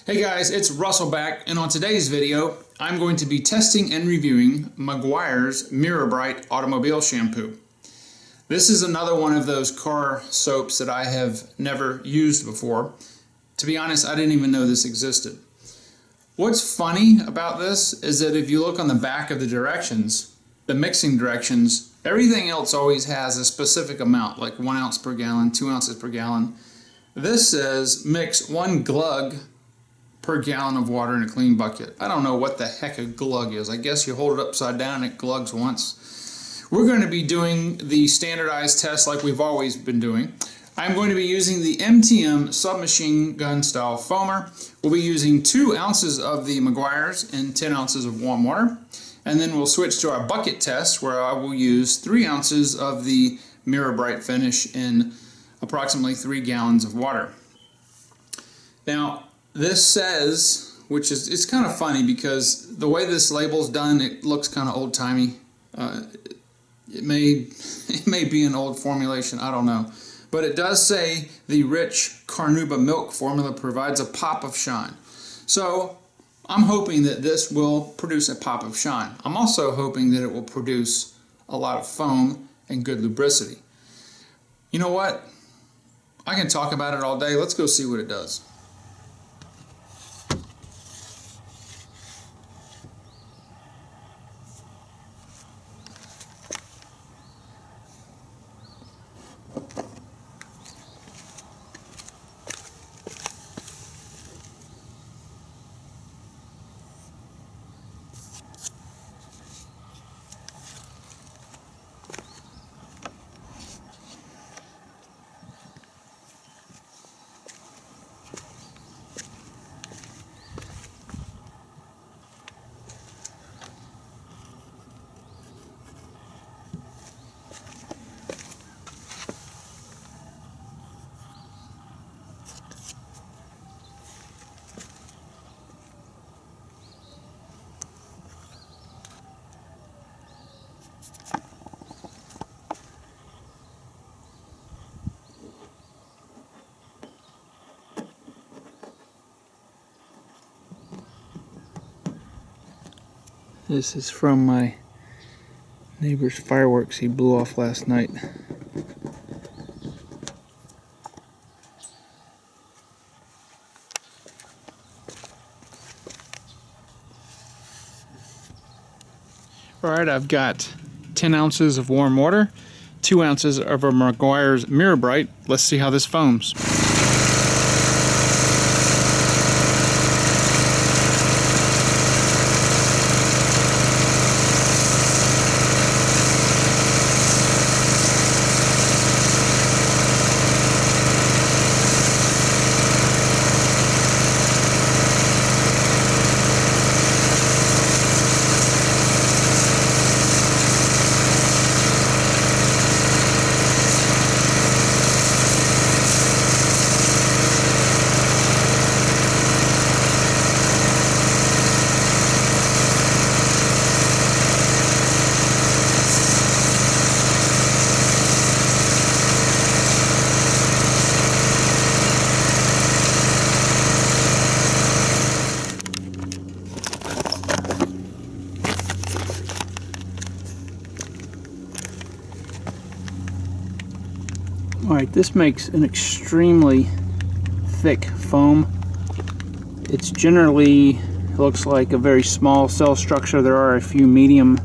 Hey guys, it's Russell back, and on today's video, I'm going to be testing and reviewing Meguiars Mirror Bright Automobile Shampoo. This is another one of those car soaps that I have never used before. To be honest, I didn't even know this existed. What's funny about this is that if you look on the back of the directions, the mixing directions, everything else always has a specific amount, like 1 ounce per gallon, 2 ounces per gallon. This says mix 1 glug per gallon of water in a clean bucket. I don't know what the heck a glug is. I guess you hold it upside down and it glugs once. We're going to be doing the standardized test like we've always been doing. I'm going to be using the MTM Submachine gun style foamer. We'll be using 2 ounces of the Meguiars and 10 ounces of warm water. And then we'll switch to our bucket test where I will use 3 ounces of the Mirror Bright finish in approximately 3 gallons of water. Now, this says, which is, it's kind of funny because the way this label's done, it looks kind of old-timey. It may be an old formulation, I don't know. But it does say the rich carnauba milk formula provides a pop of shine. So I'm hoping that this will produce a pop of shine. I'm also hoping that it will produce a lot of foam and good lubricity. You know what? I can talk about it all day. Let's go see what it does. This is from my neighbor's fireworks he blew off last night. Alright, I've got 10 ounces of warm water, 2 ounces of a Meguiars Mirror Bright. Let's see how this foams. Alright, this makes an extremely thick foam. It's generally looks like a very small cell structure. There are a few medium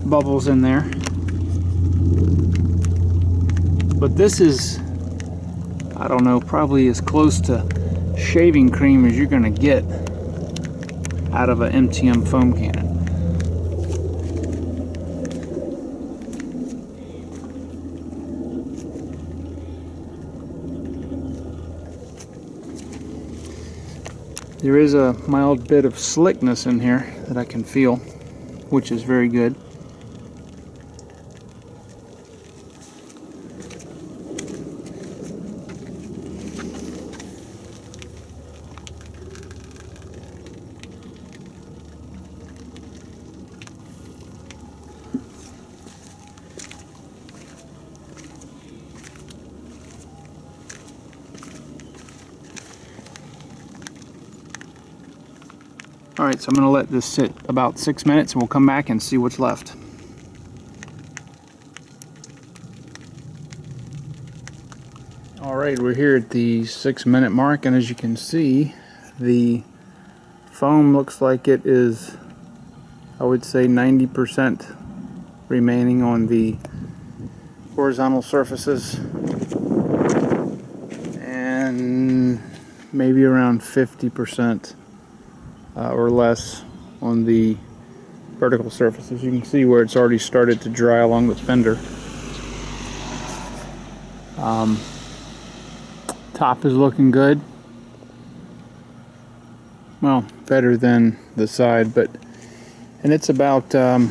bubbles in there. But this is, I don't know, probably as close to shaving cream as you're going to get out of an MTM foam cannon. There is a mild bit of slickness in here that I can feel, which is very good. Alright, so I'm going to let this sit about 6 minutes and we'll come back and see what's left. Alright, we're here at the 6-minute mark, and as you can see, the foam looks like it is, I would say, 90% remaining on the horizontal surfaces, and maybe around 50% or less on the vertical surfaces. You can see where it's already started to dry along the fender. Top is looking good. Well, better than the side, and it's about I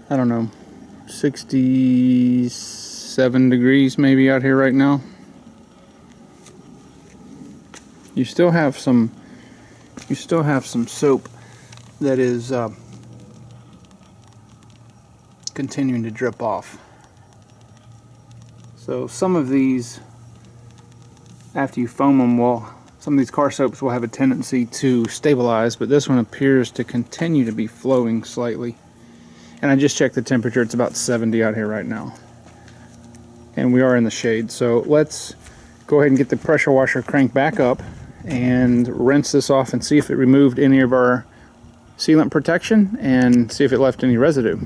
don't know, 67 degrees maybe out here right now. You still have some soap that is continuing to drip off. So some of these, after you foam them, some of these car soaps will have a tendency to stabilize, but this one appears to continue to be flowing slightly. And I just checked the temperature, it's about 70 out here right now. And we are in the shade, so let's go ahead and get the pressure washer cranked back up and rinse this off and see if it removed any of our sealant protection and see if it left any residue.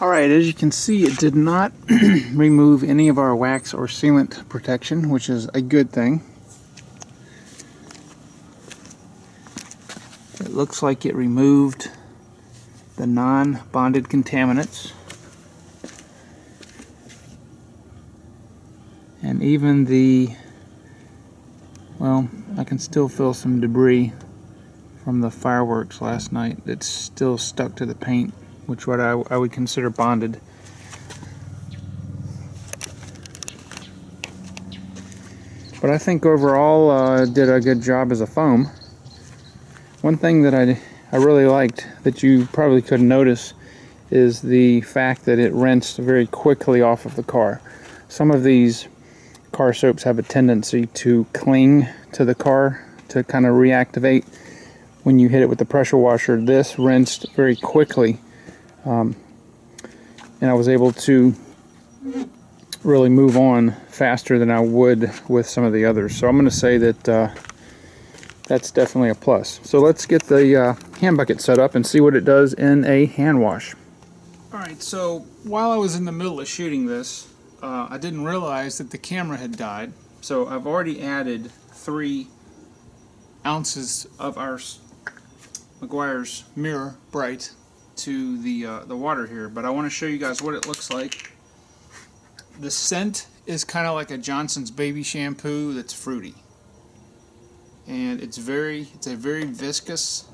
Alright, as you can see, it did not remove any of our wax or sealant protection, which is a good thing. It looks like it removed the non-bonded contaminants. And even well, I can still feel some debris from the fireworks last night that's still stuck to the paint, which what I would consider bonded. But I think overall it did a good job as a foam. One thing that I really liked that you probably couldn't notice is the fact that it rinsed very quickly off of the car. Some of these car soaps have a tendency to cling to the car to kind of reactivate when you hit it with the pressure washer. This rinsed very quickly. And I was able to really move on faster than I would with some of the others. So I'm going to say that that's definitely a plus. So let's get the hand bucket set up and see what it does in a hand wash. Alright, so while I was in the middle of shooting this, I didn't realize that the camera had died. So I've already added 3 ounces of our Meguiars Mirror Bright to the water here, but I want to show you guys what it looks like. The scent is kind of like a Johnson's baby shampoo that's fruity, and it's a very viscous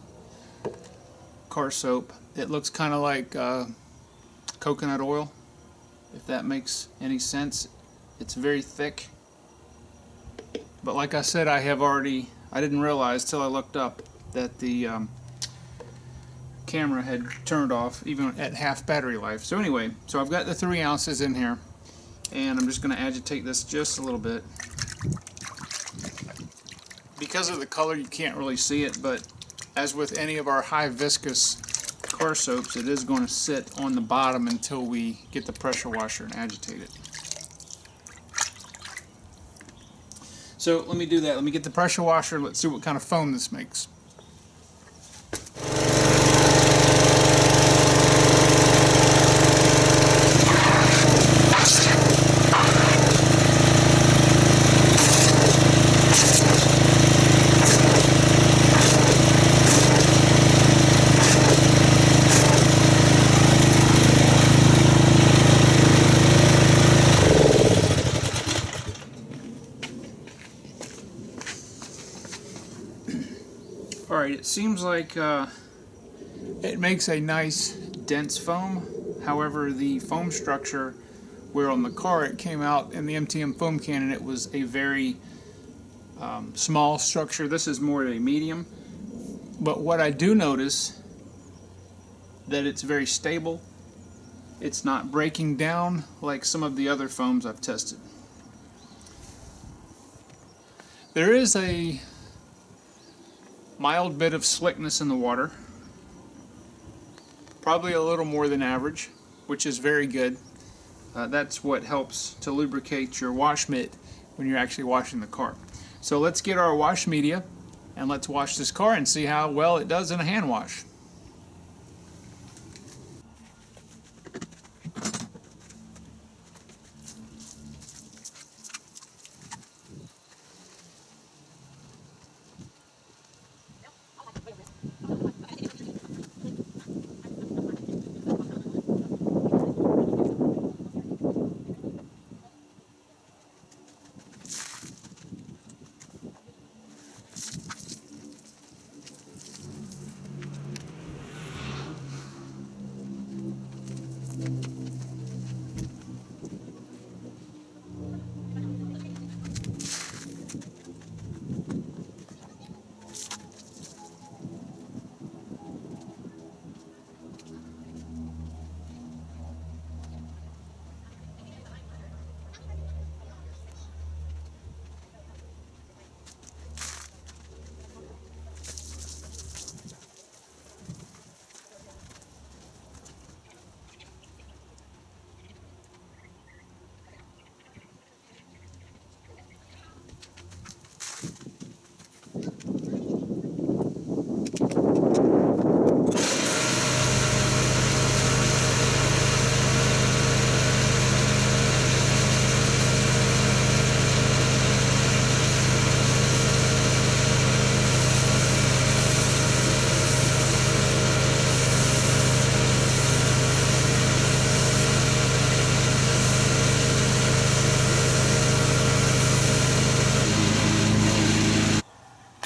car soap. It looks kind of like coconut oil, if that makes any sense. It's very thick, but like I said, I didn't realize till I looked up that the camera had turned off even at half battery life. So anyway, so I've got the 3 ounces in here, and I'm just going to agitate this just a little bit. Because of the color you can't really see it, but as with any of our high viscous car soaps, it is going to sit on the bottom until we get the pressure washer and agitate it. So let me do that. Let me get the pressure washer. Let's see what kind of foam this makes. Alright, it seems like it makes a nice dense foam. However, the foam structure, where on the car it came out in the MTM foam can and it was a very small structure, this is more of a medium. But what I do notice, that it's very stable. It's not breaking down like some of the other foams I've tested. There is a mild bit of slickness in the water, probably a little more than average, which is very good. That's what helps to lubricate your wash mitt when you're actually washing the car. So let's get our wash media and let's wash this car and see how well it does in a hand wash.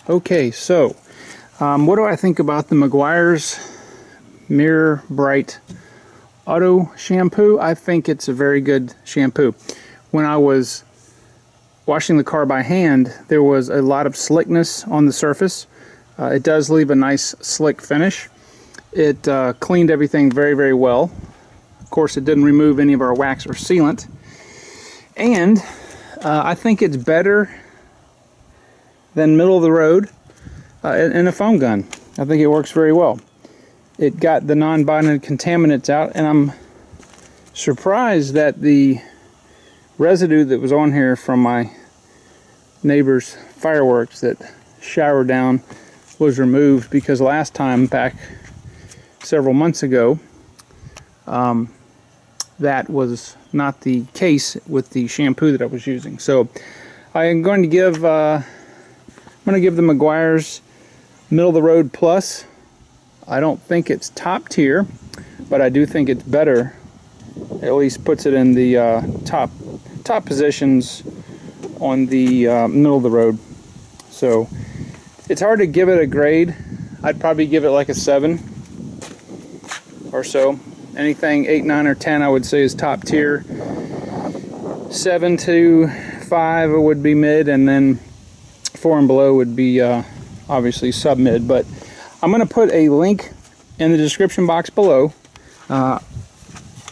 Okay, so what do I think about the Meguiars Mirror Bright Auto Shampoo? I think it's a very good shampoo. When I was washing the car by hand, there was a lot of slickness on the surface. It does leave a nice slick finish. It cleaned everything very, very well. Of course, it didn't remove any of our wax or sealant. And I think it's better than middle of the road in a foam gun. I think it works very well. It got the non-bonded contaminants out, and I'm surprised that the residue that was on here from my neighbor's fireworks that showered down was removed, because last time, back several months ago, that was not the case with the shampoo that I was using. So I am going to give I'm going to give the Meguiars middle of the road plus. I don't think it's top tier, but I do think it's better. It at least puts it in the top positions on the middle of the road. So it's hard to give it a grade. I'd probably give it like a 7 or so. Anything 8, 9, or 10 I would say is top tier. 7 to 5 would be mid, and then 4 and below would be obviously sub-mid. But I'm going to put a link in the description box below.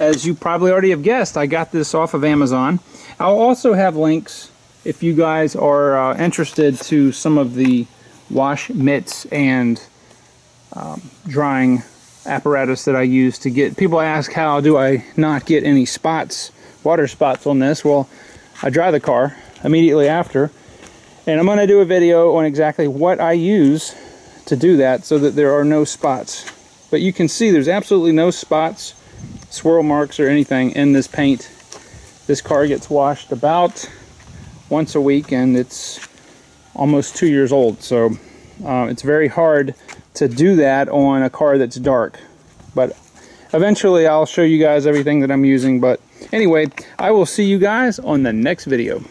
As you probably already have guessed, I got this off of Amazon. I'll also have links if you guys are interested to some of the wash mitts and drying apparatus that I use to get. People ask, how do I not get any spots, water spots on this? Well, I dry the car immediately after, and I'm going to do a video on exactly what I use to do that so that there are no spots. But you can see there's absolutely no spots, swirl marks, or anything in this paint. This car gets washed about once a week, and it's almost 2 years old, so it's very hard to do that on a car that's dark. But eventually I'll show you guys everything that I'm using. But anyway, I will see you guys on the next video.